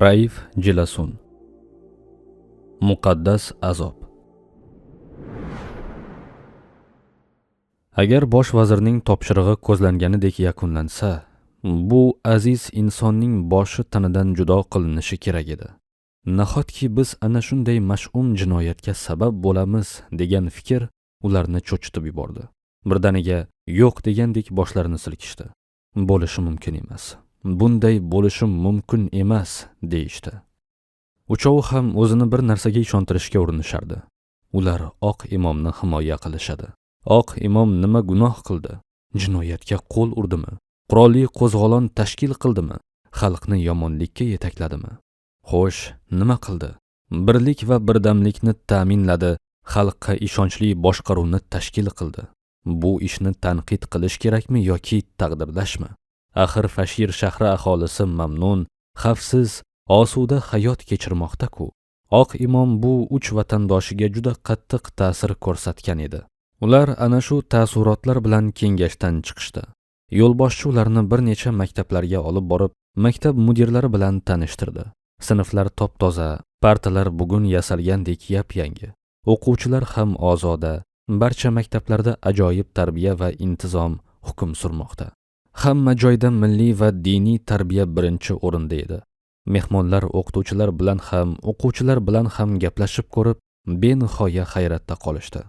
Raif Jilasun. Muqaddas azob. Agar bosh vazirning topshirig'i ko'zlanganidek yakunlansa, bu aziz insonning boshi tanidan judo qilinishi kerak edi. Nahotki biz ana shunday mash'um jinoyatga sabab bo'lamiz degan fikr ularni cho'chitib yubordi. Birdaniga yo'q degandek boshlarini silkishdi. Bo'lishi mumkin emas. Bunday bo'lishi mumkin emas deyishdi. Uchovi ham o'zini bir narsaga ishontirishga urinishardi. Ular oq imomni himoya qilishadi. Oq imom nima gunoh qildi? Jinoyatga qo'l urdimi? Qurolli qo'zg'olon tashkil qildimi? Xalqni yomonlikka yetakladimi? Xo'sh, nima qildi? Birlik va birdamlikni ta'minladi, xalqqa ishonchli boshqaruvni tashkil qildi. Bu ishni tanqid qilish kerakmi yoki taqdirlashmi? Axir Fashir shahri aholisi mamnun, xavfsiz, osuda hayot kechirmoqda-ku. Oq imom bu uch vatandoshiga juda qattiq ta'sir ko'rsatgan edi. Ular ana shu taassurotlar bilan kengashdan chiqishdi. Yo'lboshchi ularni bir necha maktablarga olib borib, maktab mudirlari bilan tanishtirdi. Sinflar top-toza, partalar bugun yasalgandek yap-yangi. O'quvchilar ham ozoda, barcha maktablarda ajoyib tarbiya va intizom hukm surmoqda. Hamma joyda milliy va diniy tarbiya birinchi o'rinda edi. Mehmonlar o'qituvchilar bilan ham, o'quvchilar bilan ham gaplashib ko'rib, benihoya hayratda qolishdi.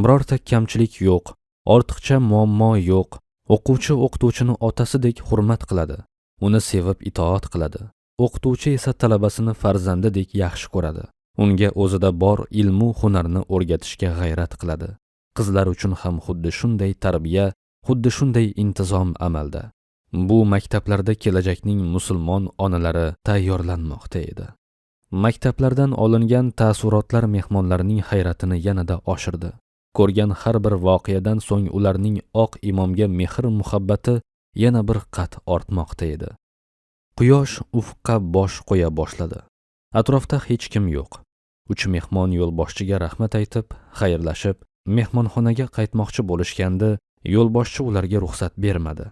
Birorta kamchilik yo'q, ortiqcha muammo yo'q. O'quvchi o'qituvchini otasidek hurmat qiladi, uni sevib itoat qiladi. O'qituvchi esa talabasini farzandidek yaxshi ko'radi. Unga o'zida bor ilmu hunarni o'rgatishga g'ayrat qiladi. Qizlar uchun ham xuddi shunday tarbiya, xuddi shunday intizom amalda. Bu maktablarda kelajakning musulmon onalari tayyorlanmoqda edi. Maktablardan olingan taassurotlar mehmonlarning hayratini yanada oshirdi. Ko'rgan har bir voqeadan so'ng ularning oq imomga mehr-muhabbati yana bir qat ortmoqda edi. Quyosh ufqqa bosh qo'ya boshladi. Atrofda hech kim yo'q. Uch mehmon yo'lboshchiga rahmat aytib, xayrlashib, mehmonxonaga qaytmoqchi bo'lishganda, yo'lboshchi ularga ruxsat bermadi.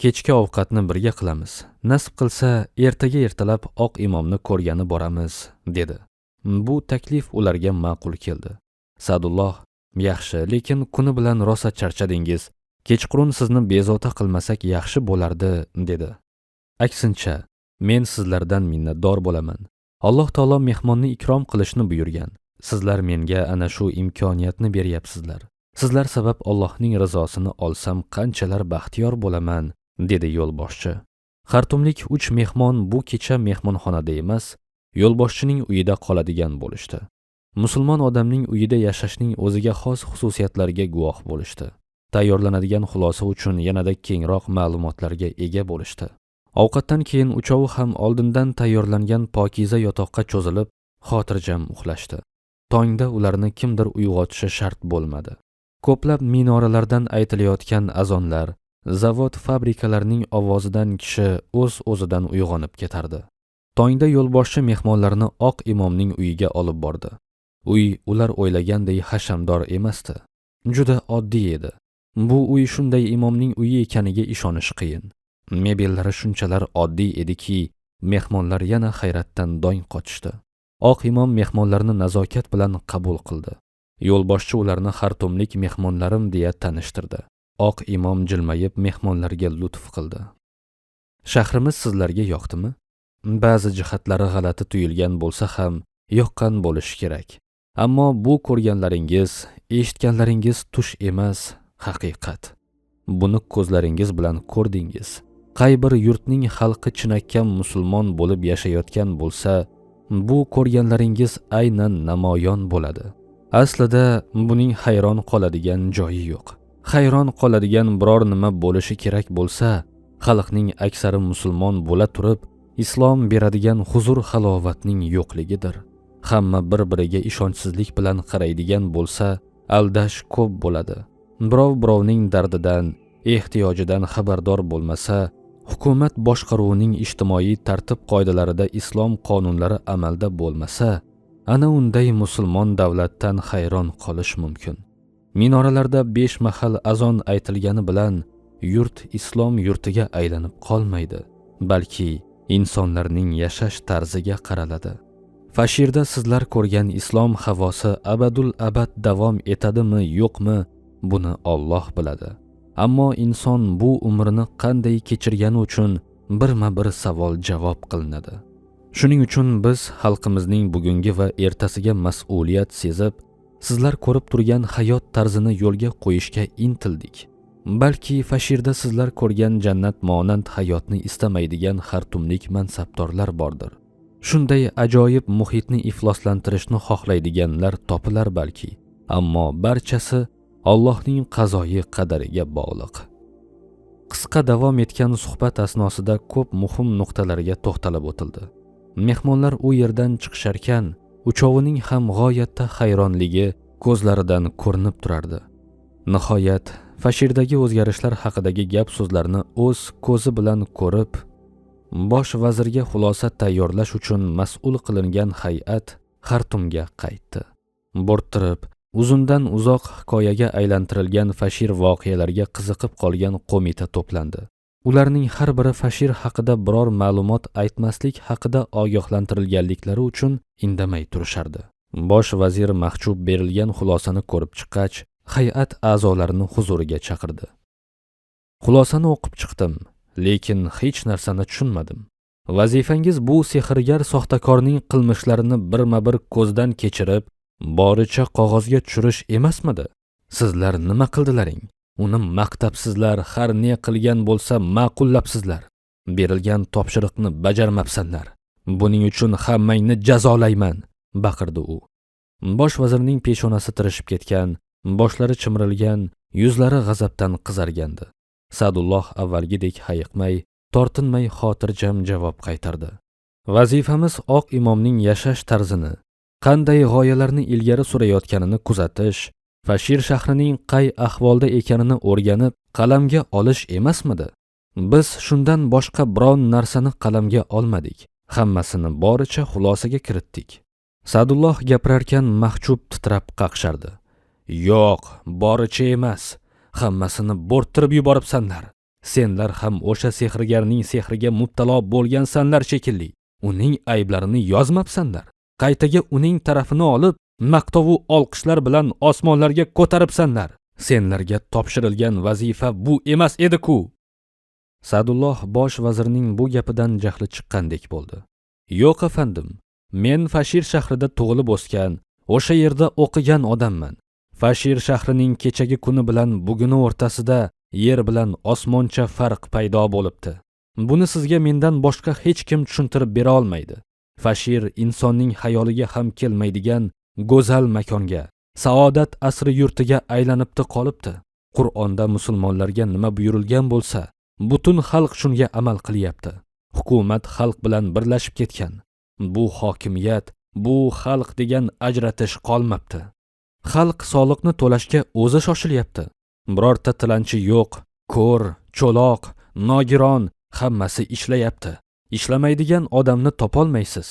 Kechki ovqatni birga qilamiz. Nasib qilsa, ertaga ertalab oq imomni ko'rgani boramiz, dedi. Bu taklif ularga ma'qul keldi. Sadulloh: yaxshi, lekin kuni bilan rosa charchadingiz. Kechqurun sizni bezovta qilmasak yaxshi bo'lardi, dedi. Aksincha, men sizlardan minnatdor bo'laman. Alloh taolo mehmonni ikrom qilishni buyurgan. Sizlar menga ana shu imkoniyatni beryapsizlar. Sizlar sabab Allohning rizosini olsam qanchalar baxtiyor bo'laman, dedi yo'lboshchi. Xartumlik 3 mehmon bu kecha mehmonxonada emas, yo'lboshchining uyida qoladigan bo'lishdi. Musulmon odamning uyida yashashning o'ziga xos xususiyatlariga guvoh bo'lishdi. Tayyorlanadigan xulosa uchun yanada kengroq ma'lumotlarga ega bo'lishdi. Ovqatdan keyin uchovi ham oldindan tayyorlangan pokiza yotoqqa cho'zilib, xotirjam uxlashdi. Tongda ularni kimdir uyg'otishi shart bo'lmadi. Ko'plab minoralardan aytilayotgan azonlar, zavod fabrikalarning ovozidan kishi o'z-o'zidan uyg'onib ketardi. Tongda yo'lboshchi mehmonlarni oq imomning uyiga olib bordi. Uy ular o'ylagandek hashamdor emasdi. Juda oddiy edi. Bu uy shunday imomning uyi ekaniga ishonish qiyin. Mebellari shunchalar oddiy ediki, mehmonlar yana hayratdan dong qotishdi. Oq imom mehmonlarni nazokat bilan qabul qildi. Yo'lboshchi ularni xartumlik mehmonlarim deya tanishtirdi. Oq imom jilmayib mehmonlarga lutf qildi. Shahrimiz sizlarga yoqdimi? Ba'zi jihatlari g'alati tuyulgan bo'lsa ham, yoqqan bo'lishi kerak. Ammo bu ko'rganlaringiz, eshitganlaringiz tush emas, haqiqat. Buni ko'zlaringiz bilan ko'rdingiz. Qay bir yurtning xalqi chinakam musulmon bo'lib yashayotgan bo'lsa, bu ko'rganlaringiz aynan namoyon bo'ladi. Aslida buning hayron qoladigan joyi yo'q. Hayron qoladigan biror nima bo'lishi kerak bo'lsa, xalqning aksari musulmon bo'la turib, islom beradigan huzur halovatning yo'qligidir. Hamma bir-biriga ishonchsizlik bilan qaraydigan bo'lsa, aldash ko'p bo'ladi. Birov-birovning dardidan, ehtiyojidan xabardor bo'lmasa, hukumat boshqaruvining ijtimoiy tartib qoidalarida islom qonunlari amalda bo'lmasa, ana unday musulmon davlatdan hayron qolish mumkin. Minoralarda 5 mahal azon aytilgani bilan yurt islom yurtiga aylanib qolmaydi, balki insonlarning yashash tarziga qaraladi. Fashirda sizlar ko'rgan islom havosi abadul abad davom etadimi yo'qmi, buni Alloh biladi. Ammo inson bu umrini qanday kechirgani uchun birma-bir savol javob qilinadi. Shuning uchun biz xalqimizning bugungi va ertasiga mas'uliyat sezib, sizlar ko'rib turgan hayot tarzini yo'lga qo'yishga intildik. Balki fashirda sizlar ko'rgan jannat monand hayotni istamaydigan xartumlik mansabdorlar bordir. Shunday ajoyib muhitni ifloslantirishni xohlaydiganlar topilar balki. Ammo barchasi Allohning qazoyi qadariga bog'liq. Qisqa davom etgan suhbat asnosida ko'p muhim nuqtalarga to'xtalib o'tildi. Mehmonlar u yerdan chiqisharkan, uchovining ham g'oyatda hayronligi ko'zlaridan ko'rinib turardi. Nihoyat fashirdagi o'zgarishlar haqidagi gap so'zlarni o'z ko'zi bilan ko'rib, bosh vazirga xulosa tayyorlash uchun mas'ul qilingan hay'at Xartumga qaytdi. Bo'rttirib, uzundan uzoq hikoyaga aylantirilgan fashir voqealarga qiziqib qolgan qo'mita to'plandi. Ularning har biri fashir haqida biror ma'lumot aytmaslik haqida ogohlantirilganliklari uchun indamay turishardi. Bosh vazir mahjub berilgan xulosani ko'rib chiqqach, hay'at a'zolarini huzuriga chaqirdi. Xulosani o'qib chiqdim, lekin hech narsani tushunmadim. Vazifangiz bu sehrgar soxtakorning qilmishlarini birma-bir ko'zdan kechirib, boricha qog'ozga tushirish emasmidi? Sizlar nima qildilaring? Uni maqtabsizlar, har ne qilgan bo'lsa ma'qullabsizlar. Berilgan topshiriqni bajarmabsizlar. Buning uchun hammangni jazolayman, baqirdi u. Bosh vazirning peshonasi tirishib ketgan, boshlari chimirilgan, yuzlari g'azabdan qizargandi. Sadulloh avvalgidek hayiqmay, tortinmay xotirjam javob qaytardi. Vazifamiz oq imomning yashash tarzini, qanday g'oyalarni ilgari surayotganini kuzatish, fashir shahrining qay ahvolda ekanini o'rganib, qalamga olish emasmidi? Biz shundan boshqa biron narsani qalamga olmadik. Hammasini boricha xulosaga kiritdik. Sadulloh gapirarkan mahjub titrab qaqshardi. Yo'q, boricha emas. Hammasini bo'rttirib yuboribsanlar. Senlar ham o'sha sehrgarning sehriga mubtalo bo'lgansanlar shekilli. Uning ayblarini yozmabsanlar. Qaytaga uning tarafini olib, maqtovu olqishlar bilan osmonlarga ko'taribsanlar. Senlarga topshirilgan vazifa bu emas edi-ku. Sadulloh bosh vazirning bu gapidan jahli chiqqandek bo'ldi. Yo'q afandim, men Fashir shahrida tug'ilib o'sgan, o'sha yerda o'qigan odamman. Fashir shahrining kechagi kuni bilan buguni o'rtasida yer bilan osmoncha farq paydo bo'libdi. Buni sizga mendan boshqa hech kim tushuntirib bera olmaydi. Fashir insonning xayoliga ham kelmaydigan go'zal makonga, saodat asri yurtiga aylanibdi qolibdi. Qur'onda musulmonlarga nima buyurilgan bo'lsa, butun xalq shunga amal qilyapti. Hukumat xalq bilan birlashib ketgan. Bu hokimiyat, bu xalq degan ajratish qolmabdi. Xalq soliqni to'lashga o'zi shoshilyapti. Birorta tilanchi yo'q, ko'r, cho'loq, nogiron, hammasi ishlayapti. Ishlamaydigan odamni topolmaysiz.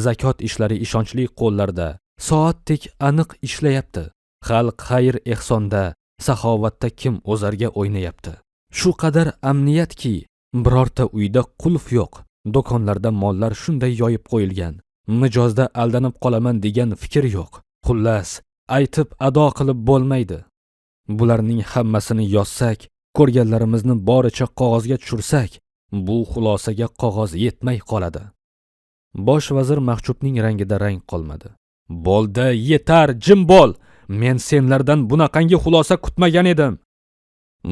Zakot ishlari ishonchli qo'llarda, soatdek aniq ishlayapti. Xalq xayr ehsonda, saxovatda kim o'zarga o'ynayapti. Shu qadar amniyatki, birorta uyda qulf yo'q. Do'konlarda mollar shunday yoyib qo'yilgan. Mijozda aldanib qolaman degan fikr yo'q. Xullas, aytib ado qilib bo'lmaydi. Bularning hammasini yozsak, ko'rganlarimizni boricha qog'ozga tushirsak, bu xulosaga qog'oz yetmay qoladi. Bosh vazir mahjubning rangida rang qolmadi. Bo'ldi, yetar, jim bo'l. Men senlardan bunaqangi xulosa kutmagan edim.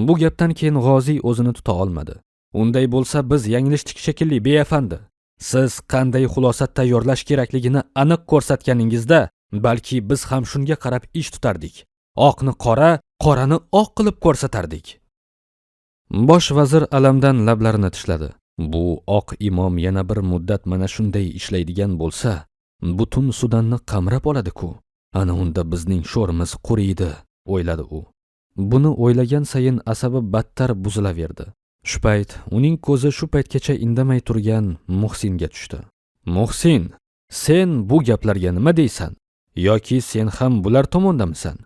Bu gapdan keyin g'oziy o'zini tuta olmadi. Unday bo'lsa biz yanglishdik shekilli beyafandi. Siz qanday xulosa tayyorlash kerakligini aniq ko'rsatganingizda, balki biz ham shunga qarab ish tutardik. Oqni qora, qorani oq qilib ko'rsatardik. Bosh vazir alamdan lablarini tishladi. Bu oq imom yana bir muddat mana shunday ishlaydigan bo'lsa, butun Sudanni qamrab oladi-ku. Ana unda bizning sho'rimiz quriydi, o'yladi u. Buni o'ylagan sayin asabi battar buzilaverdi. Shu payt uning ko'zi shu paytgacha indamay turgan Muhsinga tushdi. Muhsin, sen bu gaplarga nima deysan? Yoki sen ham bular tomondamisan?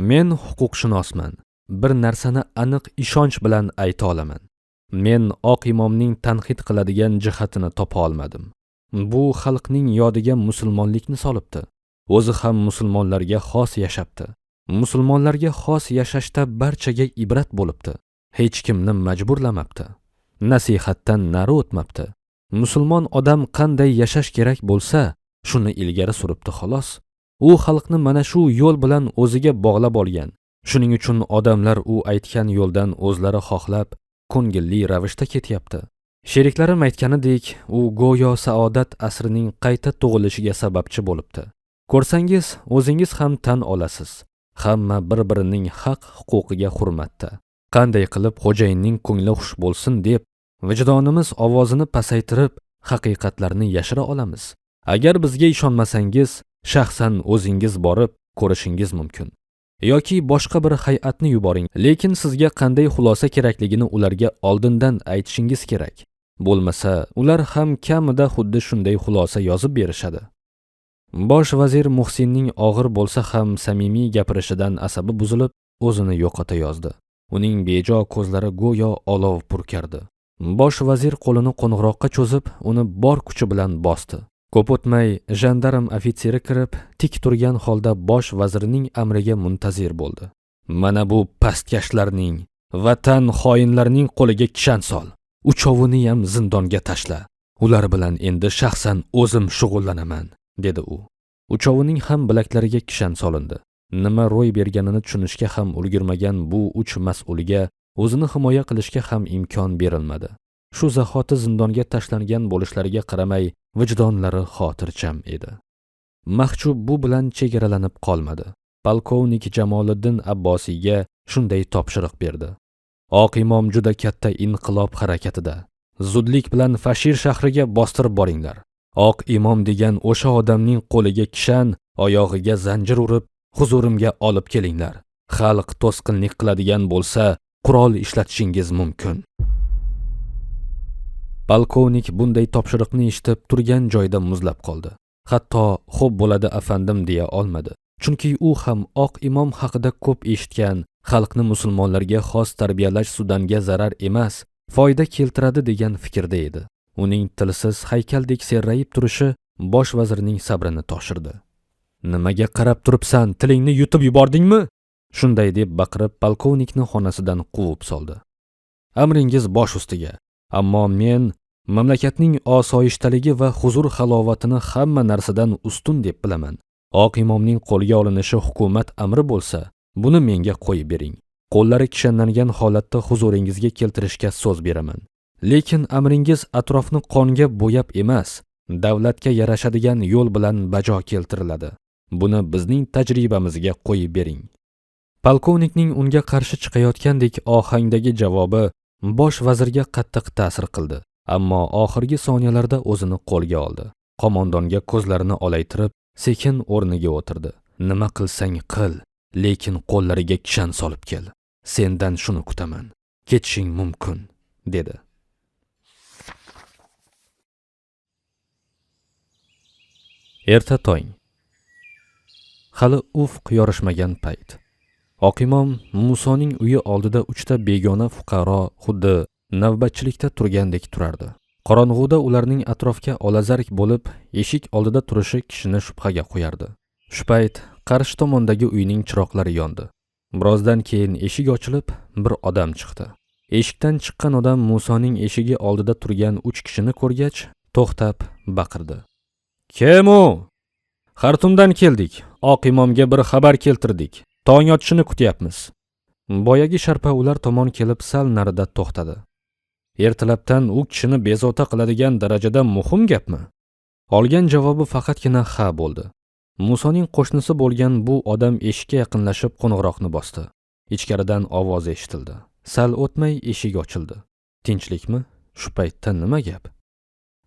Men huquqshunosman. Bir narsani aniq ishonch bilan ayta olaman. Men oq imomning tanqid qiladigan jihatini topa olmadim. Bu xalqning yodiga musulmonlikni solibdi. O'zi ham musulmonlarga xos yashabdi. Musulmonlarga xos yashashda barchaga ibrat bo'libdi. Hech kimni majburlamabdi. Nasihatdan nari o'tmabdi. Musulmon odam qanday yashash kerak bo'lsa, shuni ilgari suribdi xolos. U xalqni mana shu yo'l bilan o'ziga bog'lab olgan. Shuning uchun odamlar u aytgan yo'ldan o'zlari xohlab, ko'ngilli ravishda ketyapti. Sheriklarim aytganidek, u go'yo saodat asrining qayta tug'ilishiga sababchi bo'libdi. Ko'rsangiz, o'zingiz ham tan olasiz. Hamma bir-birining haq huquqiga hurmatda. Qanday qilib xo'jayinning ko'ngli xush bo'lsin deb, vijdonimiz ovozini pasaytirib, haqiqatlarni yashira olamiz. Agar bizga ishonmasangiz, shaxsan o'zingiz borib ko'rishingiz mumkin. Yoki boshqa bir hay'atni yuboring, lekin sizga qanday xulosa kerakligini ularga oldindan aytishingiz kerak. Bo'lmasa, ular ham kamida xuddi shunday xulosa yozib berishadi. Bosh vazir Muhsinning og'ir bo'lsa ham samimiy gapirishidan asabi buzilib, o'zini yo'qota yozdi. Uning bejo ko'zlari go'yo olov purkardi. Bosh vazir qo'lini qo'ng'iroqqa cho'zib, uni bor kuchi bilan bosdi. Ko'p o'tmay, jandarm ofitseri kirib, tik turgan holda bosh vazirning amriga muntazir bo'ldi. Mana bu pastkashlarning, vatan xoinlarining qo'liga kishan sol. Uchovini ham zindonga tashla. Ular bilan endi shaxsan o'zim shug'ullanaman, dedi u. Uchovining ham bilaklariga kishan solindi. Nima ro'y berganini tushunishga ham ulgurmagan bu uch mas'ulga o'zini himoya qilishga ham imkon berilmadi. Shu zahoti zindonga tashlangan bo'lishlariga qaramay, vijdonlari xotirjam edi. Mahchub bu bilan chegaralanib qolmadi. Polkovnik Jamoliddin Abbosiyga shunday topshiriq berdi. Oq imom juda katta inqilob harakatida. Zudlik bilan Fashir shahriga bostirib boringlar. Oq imom degan o'sha odamning qo'liga kishan, oyog'iga zanjir urib, huzurimga olib kelinglar. Xalq to'sqinlik qiladigan bo'lsa, qurol ishlatishingiz mumkin. Polkovnik bunday topshiriqni eshitib turgan joyda muzlab qoldi. Hatto xo'p bo'ladi afandim deya olmadi. Chunki u ham oq imom haqida ko'p eshitgan, xalqni musulmonlarga xos tarbiyalash Sudanga zarar emas, foyda keltiradi degan fikrda edi. Uning tilsiz haykaldek serrayib turishi bosh vazirning sabrini toshirdi. Nimaga qarab turibsan, tilingni yutib yubordingmi? Shunday deb baqirib polkovnikni xonasidan quvib soldi. Amringiz bosh ustiga. Ammo men mamlakatning osoyishtaligi va huzur halovatini hamma narsadan ustun deb bilaman. Oq imomning qo'lga olinishi hukumat amri bo'lsa, buni menga qo'yib bering. Qo'llari kishanlangan holatda huzuringizga keltirishga so'z beraman. Lekin amringiz atrofni qonga bo'yab emas, davlatga yarashadigan yo'l bilan bajo keltiriladi. Buni bizning tajribamizga qo'yib bering. Polkovnikning unga qarshi chiqayotgandek ohangdagi javobi bosh vazirga qattiq ta'sir qildi. Ammo oxirgi soniyalarda o'zini qo'lga oldi. Qo'mondonga ko'zlarini olaytirib, sekin o'rniga o'tirdi. Nima qilsang qil, lekin qo'llariga kishan solib kel. Sendan shuni kutaman. Ketishing mumkin, dedi. Erta tong. Hali ufq yorishmagan payt. Oq imom Musoning uyi oldida 3 ta begona fuqaro xuddi navbatchilikda turgandek turardi. Qorong'uda ularning atrofga olazark bo'lib, eshik oldida turishi kishini shubhaga qo'yardi. Shu payt qarshi tomondagi uyning chiroqlari yondi. Birozdan keyin eshik ochilib, bir odam chiqdi. Eshikdan chiqqan odam Musoning eshigi oldida turgan 3 kishini ko'rgach, to'xtab baqirdi. "Kim u? Xartumdan keldik. Oq imomga bir xabar keltirdik. Tong otishini kutyapmiz." Boyagi sharpa ular tomon kelib sal narida to'xtadi. Ertalabdan u kishini bezovta qiladigan darajada muhim gapmi? Olgan javobi faqatgina ha bo'ldi. Musoning qo'shnisi bo'lgan bu odam eshikka yaqinlashib qo'ng'iroqni bosdi. Ichkaridan ovoz eshitildi. Sal o'tmay eshik ochildi. "Tinchlikmi? Shu paytda nima gap?"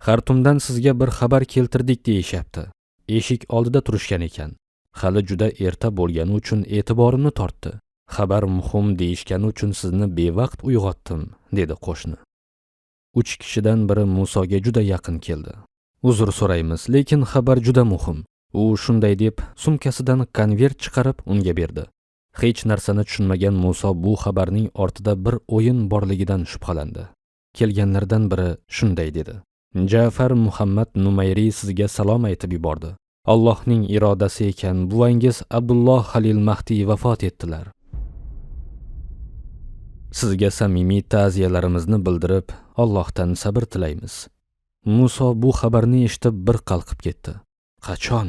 "Xartumdan sizga bir xabar keltirdik deyishyapti. Eshik oldida turishgan ekan. Hali juda erta bo'lgani uchun e'tiborimni tortdi. Xabar muhim deyishgani uchun sizni bevaqt uyg'otdim", dedi qo'shni. 3 kishidan biri Musoga juda yaqin keldi. "Uzr so'raymiz, lekin xabar juda muhim." U shunday deb sumkasidan konvert chiqarib unga berdi. Hech narsani tushunmagan Muso bu xabarning ortida bir o'yin borligidan shubhalandi. Kelganlardan biri shunday dedi: Ja'far Muhammad Numayriy sizga salom aytib yubordi. Allohning irodasi ekan, buvangiz Abdulloh Halil Mahdiy vafot etdilar. Sizga samimiy ta'ziyalarimizni bildirib, Allohdan sabr tilaymiz. Muso bu xabarni eshitib bir qalqib ketdi. Qachon?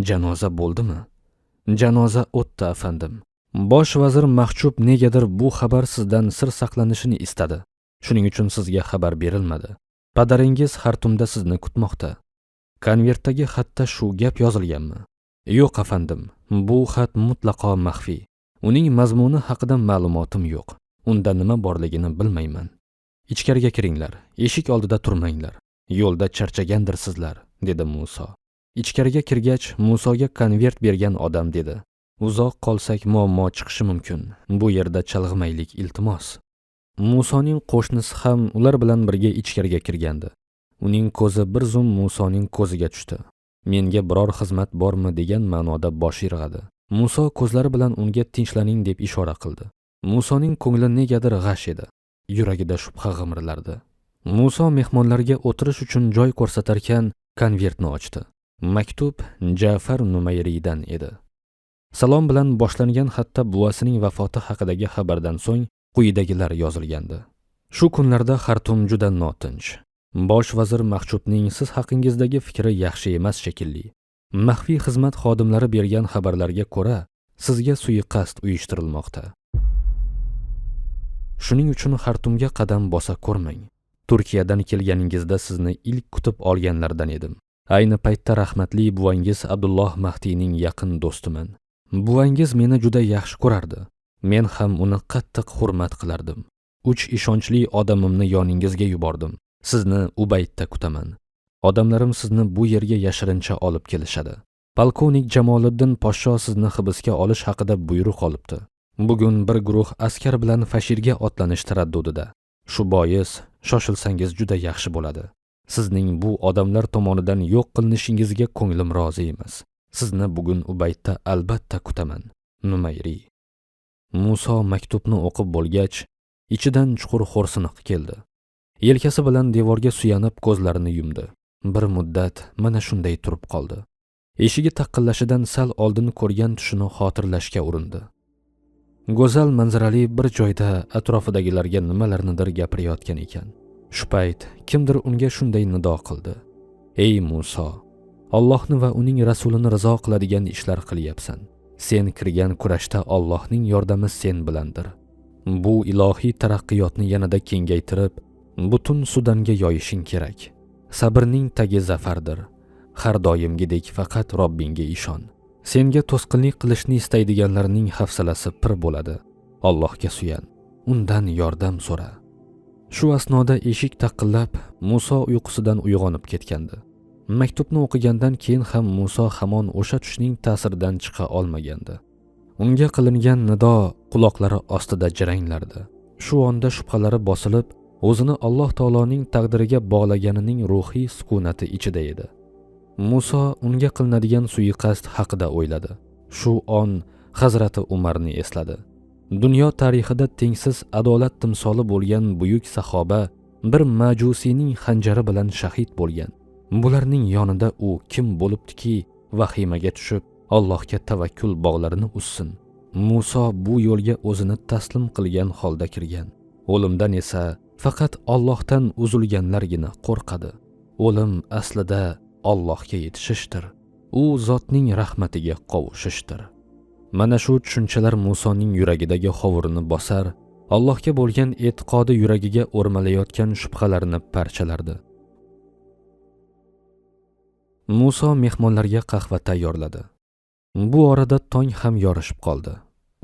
Janoza bo'ldimi? Janoza o'tdi, afandim. Bosh vazir Mahjub negadir bu xabar sizdan sir saqlanishini istadi. Shuning uchun sizga xabar berilmadi. Padaringiz Xartumda sizni kutmoqda. Konvertdagi xatda shu gap yozilganmi? Yo'q, afandim. Bu xat mutlaqo maxfiy. Uning mazmuni haqida ma'lumotim yo'q. Unda nima borligini bilmayman. Ichkariga kiringlar, eshik oldida turmanglar. Yo'lda charchagandirsizlar, dedi Muso. Ichkariga kirgach, Musoga konvert bergan odam dedi: Uzoq qolsak muammo chiqishi mumkin. Bu yerda chalg'imaylik, iltimos. Musoning qo'shnisi ham ular bilan birga ichkariga kirgandi. Uning ko'zi bir zum Musoning ko'ziga tushdi. Menga biror xizmat bormi degan ma'noda bosh irg'adi. Muso ko'zlari bilan unga tinchlaning deb ishora qildi. Musoning ko'ngli negadir g'ash edi. Yuragida shubha g'imirlardi. Muso mehmonlarga o'tirish uchun joy ko'rsatarkan, konvertni ochdi. Maktub Ja'far Numayriydan edi. Salom bilan boshlangan xatda buvasining vafoti haqidagi xabardan so'ng quyidagilar yozilgandi. Shu kunlarda Xartum juda notinch. Bosh vazir Mahjubning siz haqingizdagi fikri yaxshi emas shekilli. Maxfiy xizmat xodimlari bergan xabarlarga ko'ra, sizga suiqasd uyushtirilmoqda. Shuning uchun Xartumga qadam bosa ko'rmang. Turkiyadan kelganingizda sizni ilk kutib olganlardan edim. Ayni paytda rahmatli buvangiz Abdulloh Mahdiyning yaqin do'stiman. Buvangiz meni juda yaxshi ko'rardi. Men ham uni qattiq hurmat qilardim. 3 ishonchli odamimni yoningizga yubordim. Sizni Ubaydda kutaman. Odamlarim sizni bu yerga yashirincha olib kelishadi. Polkovnik Jamoliddin podsho sizni hibsga olish haqida buyruq olibdi. Bugun bir guruh askar bilan Fashirga otlanish taraddudida. Shu bois shoshilsangiz juda yaxshi bo'ladi. Sizning bu odamlar tomonidan yo'q qilinishingizga ko'nglim rozi emas. Sizni bugun Ubaydda albatta kutaman. Numayriy. Muso maktubni o'qib bo'lgach, ichidan chuqur xo'rsiniq keldi. Yelkasi bilan devorga suyanib ko'zlarini yumdi. Bir muddat mana shunday turib qoldi. Eshigi taqillashidan sal oldin ko'rgan tushini xotirlashga urindi. Go'zal manzarali bir joyda atrofidagilarga nimalarnidir gapirayotgan ekan. Shu payt kimdir unga shunday nido qildi: Ey Muso, Allohni va uning rasulini rizo qiladigan ishlar qilyapsan. Sen kirgan kurashda Allohning yordami sen bilandir. Bu ilohiy taraqqiyotni yanada kengaytirib, butun Sudanga yoyishing kerak. Sabrning tagi zafardir. Har doimgidek faqat Robbingga ishon. Senga to'sqinlik qilishni istaydiganlarning hafsalasi pir bo'ladi. Allohga suyan. Undan yordam so'ra. Shu asnoda eshik taqillab, Muso uyqusidan uyg'onib ketgandi. Maktubni o'qigandan keyin ham Muso hamon o'sha tushning ta'siridan chiqa olmagandi. Unga qilingan nido quloqlari ostida jiranglardi. Shu onda shubhalari bosilib, o'zini Alloh taoloning taqdiriga bog'laganining ruhiy sukunati ichida edi. Muso unga qilinadigan suiqasd haqida o'yladi. Shu on Hazrati Umarni esladi. Dunyo tarixida tengsiz adolat timsoli bo'lgan buyuk sahoba bir majusiyning xanjari bilan shahid bo'lgan. Bularning yonida u kim bo'libdiki, vahimaga tushib, Allohga tavakkul bog'larini uzsin. Muso bu yo'lga o'zini taslim qilgan holda kirgan. O'limdan esa faqat Allohdan uzilganlargina qo'rqadi. O'lim aslida Allohga yetishishdir. U zotning rahmatiga qovushishdir. Mana shu tushunchalar Musoning yuragidagi hovurni bosar, Allohga bo'lgan e'tiqodi yuragiga o'rmalayotgan shubhalarni parchalardi. Muso mehmonlarga qahva tayyorladi. Bu orada tong ham yorishib qoldi.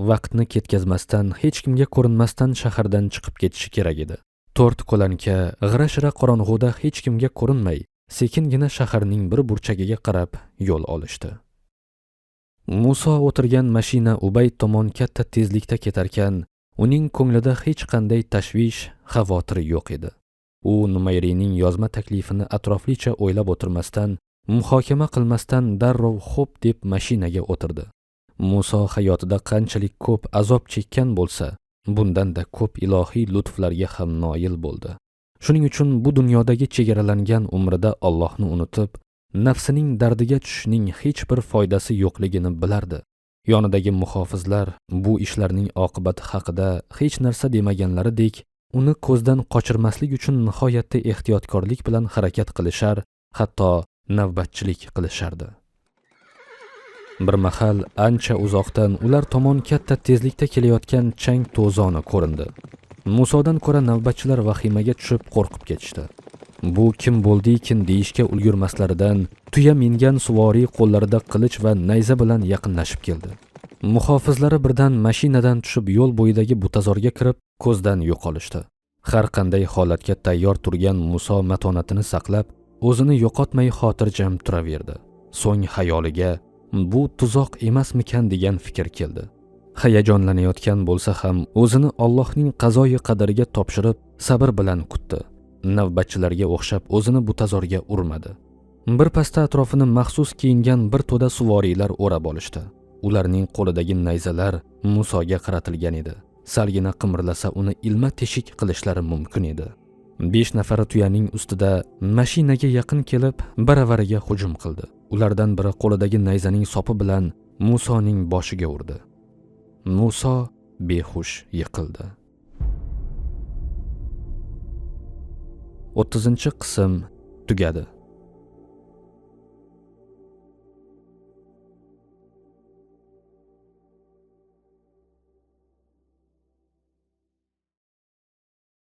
Vaqtni ketkazmasdan, hech kimga ko'rinmasdan shahardan chiqib ketishi kerak edi. 4 qo'lanka g'ira-shira qorong'uda hech kimga ko'rinmay, sekingina shaharning bir burchagiga qarab yo'l olishdi. Muso o'tirgan mashina Ubayd tomon katta tezlikda ketarkan, uning ko'nglida hech qanday tashvish, xavotir yo'q edi. U Numayriyning yozma taklifini atroflicha o'ylab o'tirmasdan, muhokama qilmasdan darrov xo'p deb mashinaga o'tirdi. Muso hayotida qanchalik ko'p azob chekkan bo'lsa, bundan da ko'p ilohiy lutflarga ham noil bo'ldi. Shuning uchun bu dunyodagi chegaralangan umrida Allohni unutib, nafsining dardiga tushishning hech bir foydasi yo'qligini bilardi. Yonidagi muhofizlar bu ishlarning oqibati haqida hech narsa demaganlaridek, uni ko'zdan qochirmaslik uchun nihoyatda ehtiyotkorlik bilan harakat qilishar, hatto navbatchilik qilishardi. Bir mahal ancha uzoqdan ular tomon katta tezlikda kelayotgan chang to'zoni ko'rindi. Musodan ko'ra navbatchilar vahimaga tushib qo'rqib ketishdi. Bu kim bo'ldi-kin deyishga ulgurmaslaridan tuya mingan suvoriy qo'llarida qilich va nayza bilan yaqinlashib keldi. Muhofizlari birdan mashinadan tushib yo'l bo'yidagi butazorga kirib ko'zdan yo'qolishdi. Har qanday holatga tayyor turgan Muso matonatini saqlab, o'zini yo'qotmay xotirjam turaverdi. So'ng xayoliga bu tuzoq emasmikan degan fikr keldi. Hayajonlanayotgan bo'lsa ham o'zini Allohning qazoyi qadariga topshirib sabr bilan kutdi. Navbatchilarga o'xshab o'zini butazorga urmadi. Bir pasda atrofini maxsus kiyingan bir to'da suvoriylar o'rab olishdi. Ularning qo'lidagi nayzalar Musoga qaratilgan edi. Salgina qimirlasa uni ilma teshik qilishlari mumkin edi. 5 nafari tuyaning ustida mashinaga yaqin kelib, baravariga hujum qildi. Ulardan biri qo'lidagi nayzaning sopi bilan Musoning boshiga urdi. Muso behush yiqildi. 30-qism tugadi.